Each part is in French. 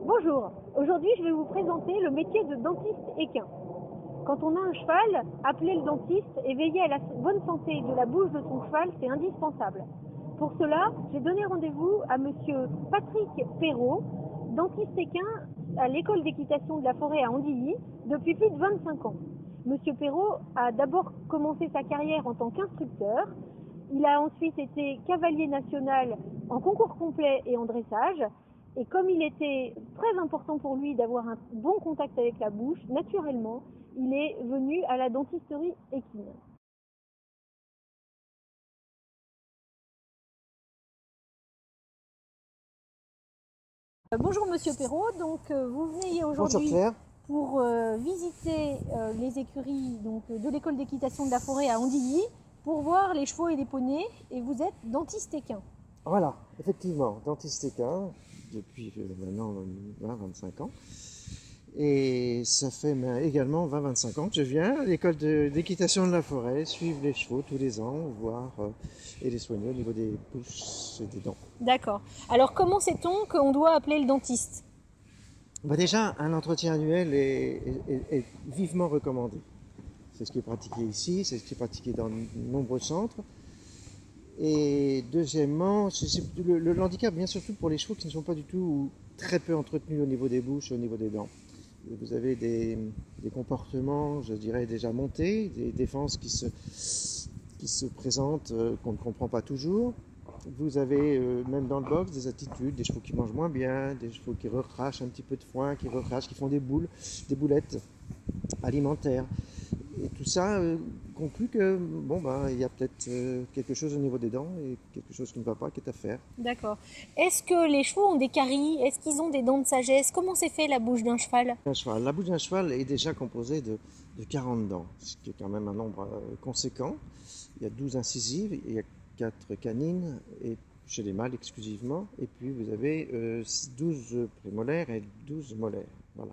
Bonjour, aujourd'hui je vais vous présenter le métier de dentiste équin. Quand on a un cheval, appeler le dentiste et veiller à la bonne santé de la bouche de son cheval, c'est indispensable. Pour cela, j'ai donné rendez-vous à monsieur Patrick Perrault, dentiste équin à l'école d'équitation de la forêt à Andilly depuis plus de 25 ans. Monsieur Perrault a d'abord commencé sa carrière en tant qu'instructeur. Il a ensuite été cavalier national en concours complet et en dressage. Et comme il était très important pour lui d'avoir un bon contact avec la bouche, naturellement, il est venu à la dentisterie équine. Bonjour Monsieur Perrault, donc vous venez aujourd'hui pour visiter les écuries de l'école d'équitation de la forêt à Andilly pour voir les chevaux et les poneys, et vous êtes dentiste équin. Voilà, effectivement, dentiste équin depuis maintenant 20-25 ans. Et ça fait également 20-25 ans que je viens à l'école d'équitation de la forêt, suivre les chevaux tous les ans, voir et les soigner au niveau des bouches et des dents. D'accord. Alors comment sait-on qu'on doit appeler le dentiste? Déjà, un entretien annuel est vivement recommandé. C'est ce qui est pratiqué ici, c'est ce qui est pratiqué dans de nombreux centres. Et deuxièmement, le handicap vient surtout pour les chevaux qui ne sont pas du tout ou très peu entretenus au niveau des bouches et au niveau des dents. Vous avez des comportements, je dirais, déjà montés, des défenses qui se présentent, qu'on ne comprend pas toujours. Vous avez, même dans le box, des attitudes, des chevaux qui mangent moins bien, des chevaux qui recrachent un petit peu de foin, qui font des boulettes alimentaires. Et tout ça conclut que il y a peut-être quelque chose au niveau des dents et quelque chose qui ne va pas, qui est à faire. D'accord. Est-ce que les chevaux ont des caries? Est-ce qu'ils ont des dents de sagesse? Comment c'est fait la bouche d'un cheval? La bouche d'un cheval est déjà composée de 40 dents, ce qui est quand même un nombre conséquent. Il y a 12 incisives, il y a 4 canines, et chez les mâles exclusivement, et puis vous avez 12 prémolaires et 12 molaires. Voilà.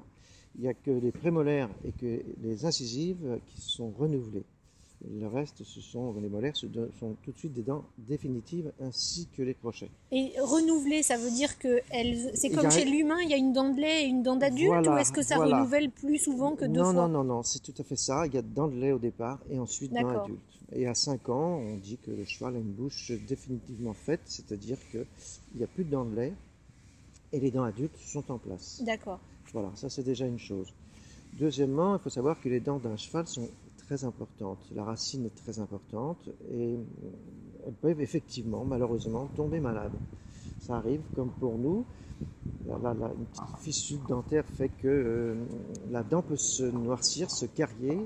Il n'y a que les prémolaires et que les incisives qui sont renouvelées. Le reste, les molaires sont tout de suite des dents définitives ainsi que les crochets. Et renouveler, ça veut dire que c'est comme chez l'humain, il y a une dent de lait et une dent d'adulte, ou est-ce que ça renouvelle plus souvent que deux fois? Non, c'est tout à fait ça. Il y a dents de lait au départ et ensuite dents adultes. Et à 5 ans, on dit que le cheval a une bouche définitivement faite, c'est-à-dire qu'il n'y a plus de dents de lait et les dents adultes sont en place. D'accord. Voilà, ça c'est déjà une chose. Deuxièmement, il faut savoir que les dents d'un cheval sont très importantes. La racine est très importante et elles peuvent effectivement, malheureusement, tomber malades. Ça arrive comme pour nous. Une petite fissure dentaire fait que la dent peut se noircir, se carier,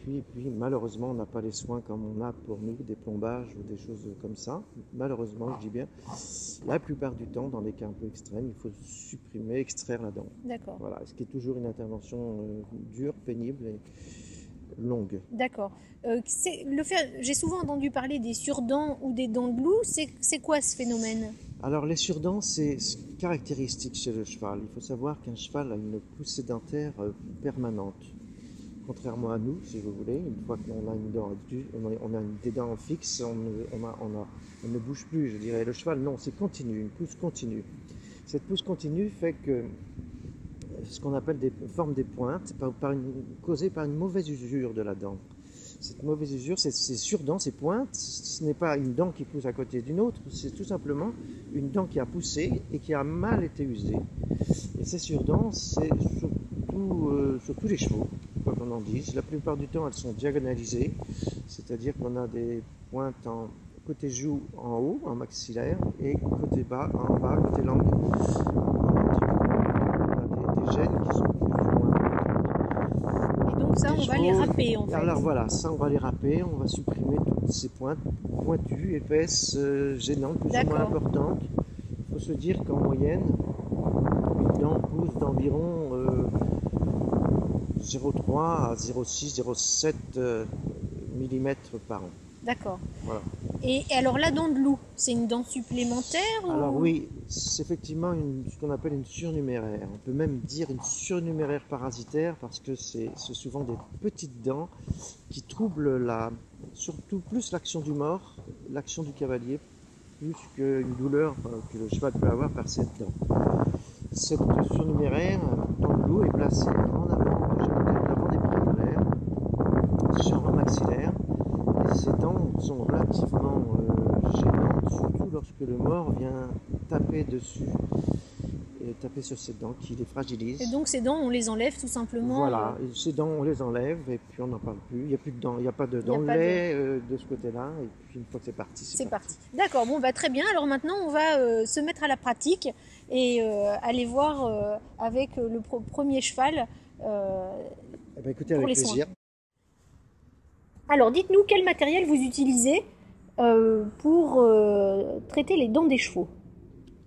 et puis malheureusement on n'a pas les soins comme on a pour nous, des plombages ou des choses comme ça. Malheureusement, je dis bien, la plupart du temps, dans des cas un peu extrêmes, il faut supprimer, extraire la dent. D'accord. Voilà, ce qui est toujours une intervention dure, pénible et longue. D'accord. J'ai souvent entendu parler des surdents ou des dents de loup. C'est quoi ce phénomène? Alors les surdents, c'est caractéristique chez le cheval. Il faut savoir qu'un cheval a une poussée dentaire permanente. Contrairement à nous, si vous voulez, une fois qu'on a une dent, on a des dents fixes, on ne bouge plus, je dirais. Le cheval, non, c'est continu, une pousse continue. Cette pousse continue fait que ce qu'on appelle des formes des pointes, causées par une mauvaise usure de la dent. Cette mauvaise usure, ces surdents, ces pointes, ce n'est pas une dent qui pousse à côté d'une autre, c'est tout simplement une dent qui a poussé et qui a mal été usée. Et ces surdents, c'est sur tous les chevaux, quoi qu'on en dise. La plupart du temps, elles sont diagonalisées, c'est-à-dire qu'on a des pointes côté joue en haut, en maxillaire, et côté bas, en bas, côté langue. Des gènes qui sont plus ou moins importantes. Et donc ça, on va les râper en fait. Alors voilà, ça on va les râper, on va supprimer toutes ces pointes pointues, épaisses, gênantes, plus ou moins importantes. Il faut se dire qu'en moyenne, une dent pousse d'environ 0,3 à 0,6, 0,7 mm par an. D'accord. Voilà. Et alors la dent de loup, c'est une dent supplémentaire Alors oui, c'est effectivement ce qu'on appelle une surnuméraire. On peut même dire une surnuméraire parasitaire parce que c'est souvent des petites dents qui troublent surtout plus l'action du mors, l'action du cavalier, plus qu'une douleur que le cheval peut avoir par cette dent. Cette surnuméraire dans le loup est placée en avant, de chaque côté de l'avant des prémolaires, chambre maxillaire, et ces dents sont relativement gênantes, surtout lorsque le mort vient taper dessus, et taper sur ces dents qui les Et fragilisent. donc ces dents, on les enlève tout simplement. Voilà, et ces dents on les enlève et puis on n'en parle plus, il n'y a plus de dents, il n'y a pas de Il n'y a dents de pas de... lait de ce côté-là, et puis une fois que c'est parti, C'est parti. D'accord, bon bah très bien. Alors maintenant on va se mettre à la pratique et aller voir avec le premier cheval Eh ben, écoutez, pour avec les soins. plaisir. Alors dites-nous quel matériel vous utilisez pour traiter les dents des chevaux.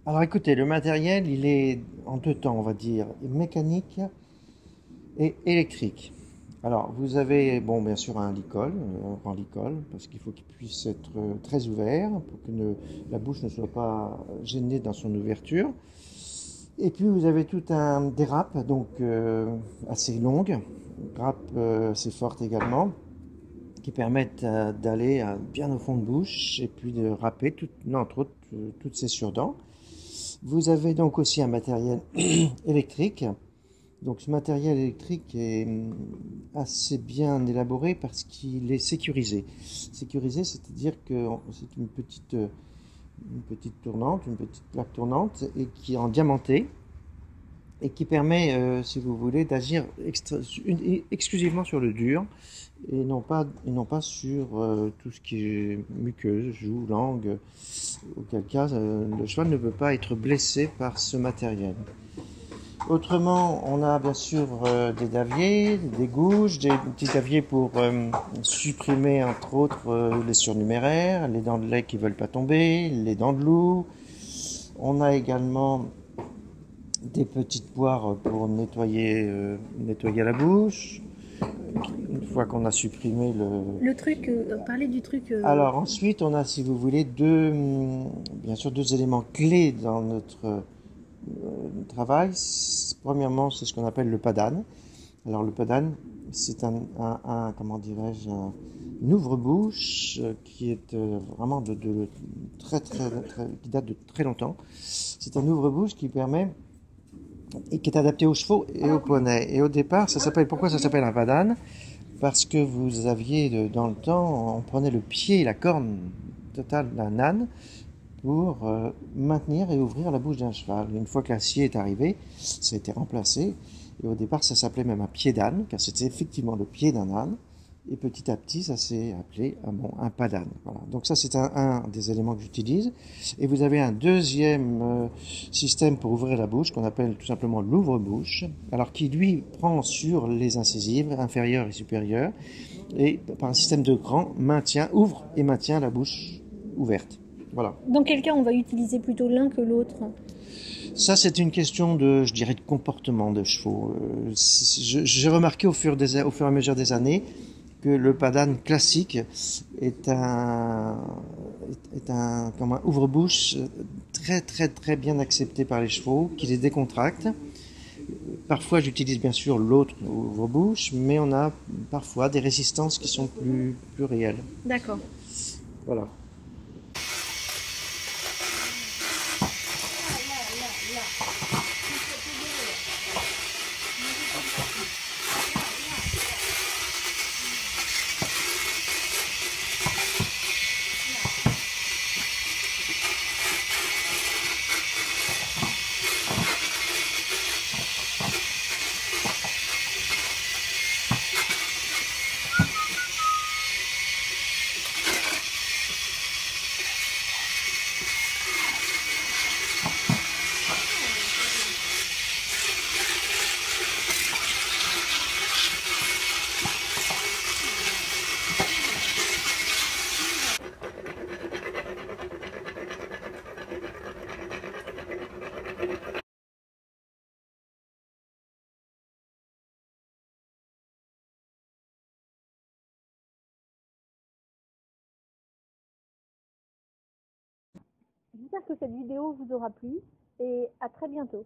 Alors écoutez, le matériel, il est en deux temps, on va dire, mécanique et électrique. Alors, vous avez, bon, bien sûr, un licol, un grand licol, parce qu'il faut qu'il puisse être très ouvert, pour que la bouche ne soit pas gênée dans son ouverture. Et puis, vous avez tout des râpes, donc assez longues, râpes assez fortes également, qui permettent d'aller bien au fond de bouche, et puis de râper, entre autres, toutes ces surdents. Vous avez donc aussi un matériel électrique. Donc ce matériel électrique est assez bien élaboré parce qu'il est sécurisé. Sécurisé, c'est-à-dire que c'est une petite tournante, une petite plaque tournante et qui est en diamanté et qui permet, si vous voulez, d'agir exclusivement sur le dur et non pas sur tout ce qui est muqueuse, joue, langue, auquel cas le cheval ne peut pas être blessé par ce matériel. Autrement, on a bien sûr des daviers, des gouges, des petits daviers pour supprimer entre autres les surnuméraires, les dents de lait qui ne veulent pas tomber, les dents de loup. On a également des petites poires pour nettoyer la bouche. Une fois qu'on a supprimé Le truc, parlez du truc. Alors ensuite, on a, si vous voulez, bien sûr, deux éléments clés dans notre travail. Premièrement, c'est ce qu'on appelle le padane. Alors le padane, c'est comment dirais-je, une ouvre-bouche qui est vraiment qui date de très longtemps. C'est un ouvre-bouche qui permet et qui est adapté aux chevaux et aux poneys. Et au départ, pourquoi ça s'appelle un padane? Parce que vous aviez, dans le temps, on prenait le pied et la corne totale d'un âne pour maintenir et ouvrir la bouche d'un cheval. Une fois que l'acier est arrivé, ça a été remplacé. Et au départ, ça s'appelait même un pied d'âne, car c'était effectivement le pied d'un âne. Et petit à petit, ça s'est appelé un pas d'âne. Voilà. Donc ça, c'est un des éléments que j'utilise. Et vous avez un deuxième système pour ouvrir la bouche, qu'on appelle tout simplement l'ouvre-bouche, alors qui, lui, prend sur les incisives inférieures et supérieures, et par un système de grand, ouvre et maintient la bouche ouverte. Voilà. Dans quel cas on va utiliser plutôt l'un que l'autre? Ça, c'est une question je dirais, de comportement de chevaux. J'ai remarqué au fur et à mesure des années que le padane classique est comme un ouvre-bouche très bien accepté par les chevaux, qui les décontracte. Parfois, j'utilise bien sûr l'autre ouvre-bouche, mais on a parfois des résistances qui sont plus réelles. D'accord. Voilà. J'espère que cette vidéo vous aura plu et à très bientôt.